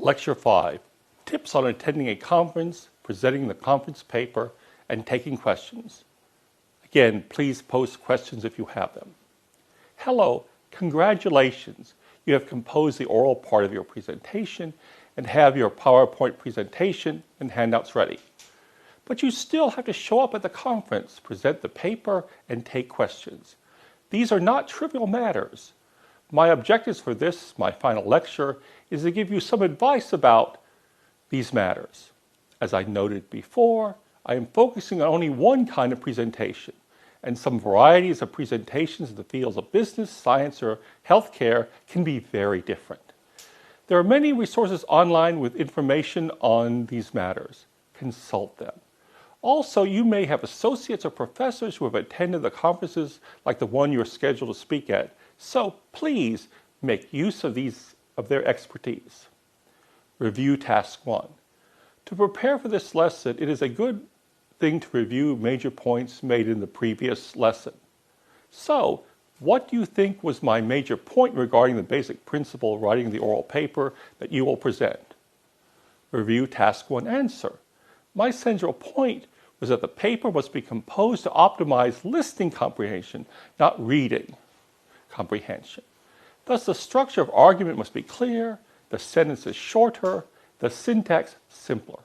Lecture 5, Tips on Attending a Conference, Presenting the Conference Paper, and Taking Questions. Again, please post questions if you have them. Hello, congratulations. You have composed the oral part of your presentation and have your PowerPoint presentation and handouts ready. But you still have to show up at the conference, present the paper, and take questions. These are not trivial matters. My objectives for this, my final lecture, is to give you some advice about these matters. As I noted before, I am focusing on only one kind of presentation, and some varieties of presentations in the fields of business, science, or healthcare can be very different. There are many resources online with information on these matters. Consult them. Also, you may have associates or professors who have attended the conferences like the one you are scheduled to speak at. So please make use of their expertise. Review Task 1. To prepare for this lesson, it is a good thing to review major points made in the previous lesson. So, what do you think was my major point regarding the basic principle of writing the oral paper that you will present? Review Task 1 Answer. My central point was that the paper must be composed to optimize listening comprehension, not reading comprehension. Thus, the structure of argument must be clear, the sentences shorter, the syntax simpler.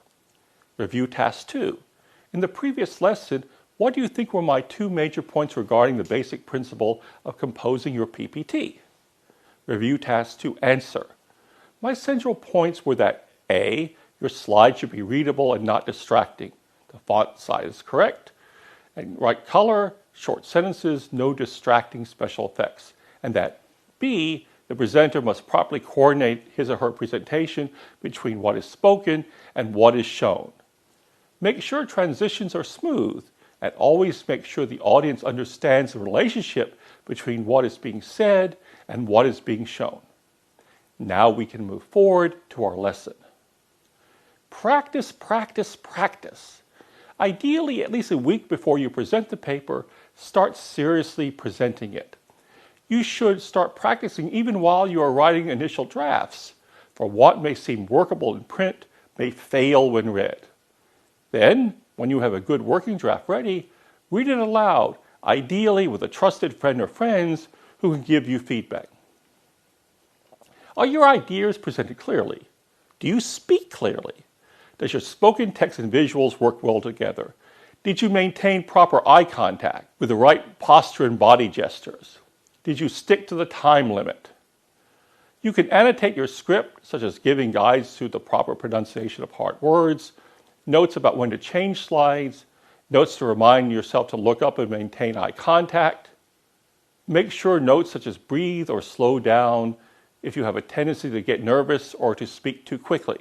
Review Task 2. In the previous lesson, what do you think were my two major points regarding the basic principle of composing your PPT? Review Task 2 Answer. My central points were that A, your slides should be readable and not distracting. The font size is correct, and right color, short sentences, no distracting special effects. And that B, the presenter must properly coordinate his or her presentation between what is spoken and what is shown. Make sure transitions are smooth, and always make sure the audience understands the relationship between what is being said and what is being shown. Now we can move forward to our lesson. Practice, practice, practice. Ideally, at least a week before you present the paper, start seriously presenting it. You should start practicing even while you are writing initial drafts, for what may seem workable in print may fail when read. Then, when you have a good working draft ready, read it aloud, ideally with a trusted friend or friends who can give you feedback. Are your ideas presented clearly? Do you speak clearly? Does your spoken text and visuals work well together? Did you maintain proper eye contact with the right posture and body gestures? Did you stick to the time limit? You can annotate your script, such as giving guides to the proper pronunciation of hard words, notes about when to change slides, notes to remind yourself to look up and maintain eye contact. Make sure notes such as breathe or slow down if you have a tendency to get nervous or to speak too quickly.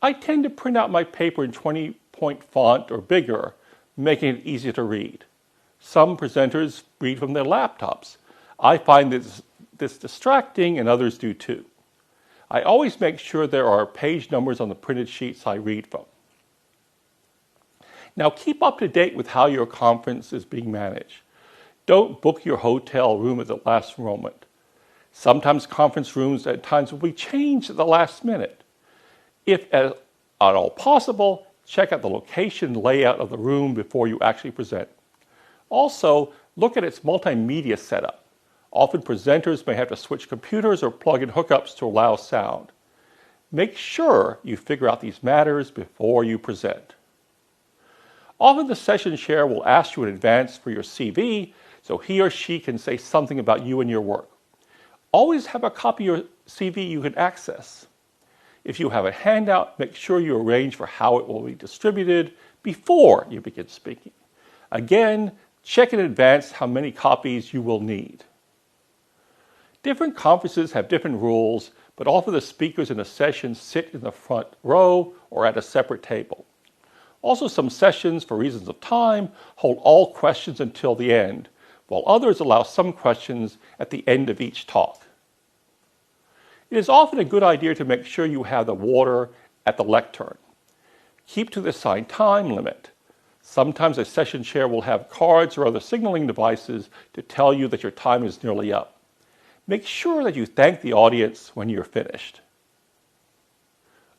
I tend to print out my paper in 20-point font or bigger, making it easier to read. Some presenters read from their laptops. I find this distracting, and others do too. I always make sure there are page numbers on the printed sheets I read from. Now keep up to date with how your conference is being managed. Don't book your hotel room at the last moment. Sometimes conference rooms at times will be changed at the last minute. If at all possible, check out the location and layout of the room before you actually present. Also, look at its multimedia setup. Often presenters may have to switch computers or plug in hookups to allow sound. Make sure you figure out these matters before you present. Often the session chair will ask you in advance for your CV so he or she can say something about you and your work. Always have a copy of your CV you can access. If you have a handout, make sure you arrange for how it will be distributed before you begin speaking. Again, check in advance how many copies you will need. Different conferences have different rules, but often the speakers in a session sit in the front row or at a separate table. Also, some sessions, for reasons of time, hold all questions until the end, while others allow some questions at the end of each talk. It is often a good idea to make sure you have the water at the lectern. Keep to the assigned time limit. Sometimes a session chair will have cards or other signaling devices to tell you that your time is nearly up. Make sure that you thank the audience when you're finished.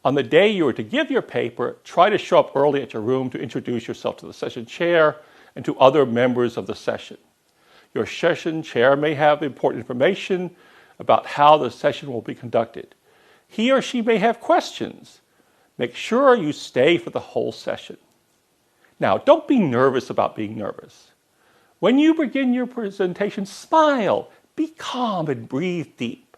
On the day you are to give your paper, try to show up early at your room to introduce yourself to the session chair and to other members of the session. Your session chair may have important information about how the session will be conducted. He or she may have questions. Make sure you stay for the whole session. Now, don't be nervous about being nervous. When you begin your presentation, smile, be calm, and breathe deep.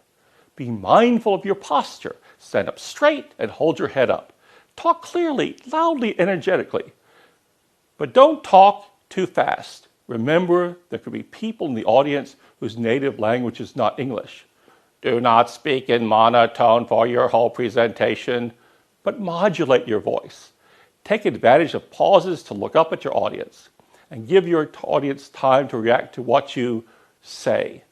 Be mindful of your posture. Stand up straight and hold your head up. Talk clearly, loudly, energetically. But don't talk too fast. Remember, there could be people in the audience whose native language is not English. Do not speak in monotone for your whole presentation, but modulate your voice. Take advantage of pauses to look up at your audience and give your audience time to react to what you say.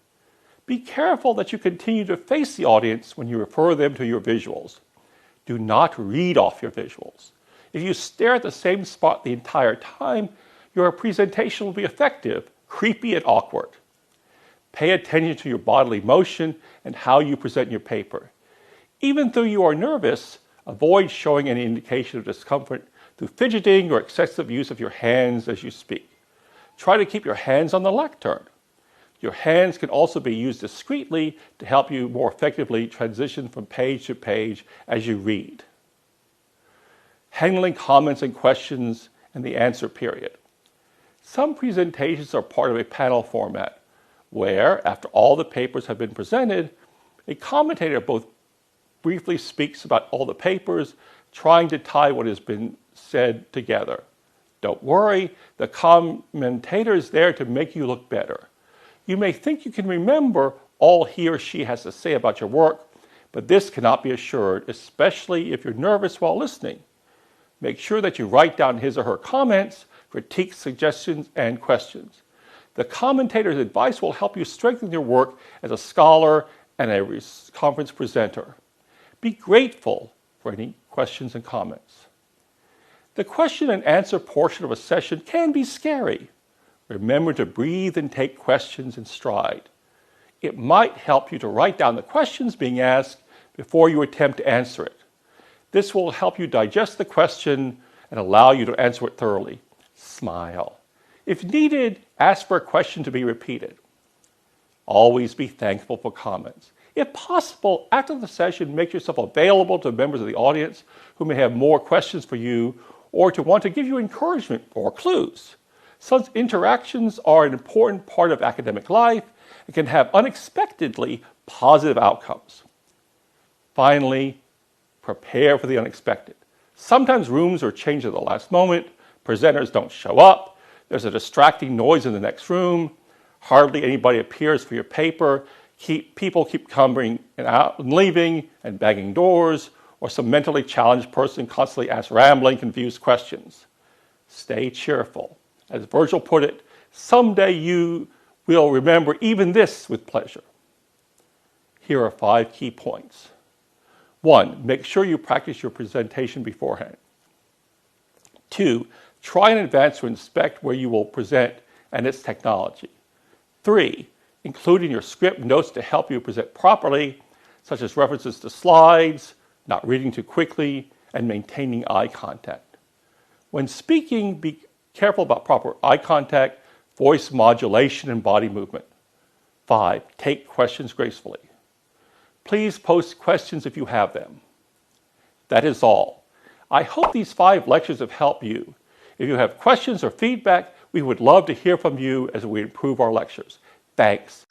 Be careful that you continue to face the audience when you refer them to your visuals. Do not read off your visuals. If you stare at the same spot the entire time, your presentation will be effective, creepy, and awkward. Pay attention to your bodily motion and how you present your paper. Even though you are nervous, avoid showing any indication of discomfort through fidgeting or excessive use of your hands as you speak. Try to keep your hands on the lectern. Your hands can also be used discreetly to help you more effectively transition from page to page as you read. Handling comments and questions in the answer period. Some presentations are part of a panel format where, after all the papers have been presented, a commentator both briefly speaks about all the papers, trying to tie what has been said together. Don't worry, the commentator is there to make you look better. You may think you can remember all he or she has to say about your work, but this cannot be assured, especially if you're nervous while listening. Make sure that you write down his or her comments, critiques, suggestions, and questions. The commentator's advice will help you strengthen your work as a scholar and a conference presenter. Be grateful for any questions and comments. The question and answer portion of a session can be scary. Remember to breathe and take questions in stride. It might help you to write down the questions being asked before you attempt to answer it. This will help you digest the question and allow you to answer it thoroughly. Smile. If needed, ask for a question to be repeated. Always be thankful for comments. If possible, after the session, make yourself available to members of the audience who may have more questions for you or to want to give you encouragement or clues. Such interactions are an important part of academic life and can have unexpectedly positive outcomes. Finally, prepare for the unexpected. Sometimes rooms are changed at the last moment, presenters don't show up, there's a distracting noise in the next room, hardly anybody appears for your paper, people keep coming out and leaving and banging doors, or some mentally challenged person constantly asks rambling, confused questions. Stay cheerful. As Virgil put it, someday you will remember even this with pleasure. Here are 5 key points. 1, make sure you practice your presentation beforehand. 2, try in advance to inspect where you will present and its technology. 3, include in your script notes to help you present properly, such as references to slides, not reading too quickly, and maintaining eye contact. When speaking, be careful about proper eye contact, voice modulation, and body movement. 5, take questions gracefully. Please post questions if you have them. That is all. I hope these 5 lectures have helped you. If you have questions or feedback, we would love to hear from you as we improve our lectures. Thanks.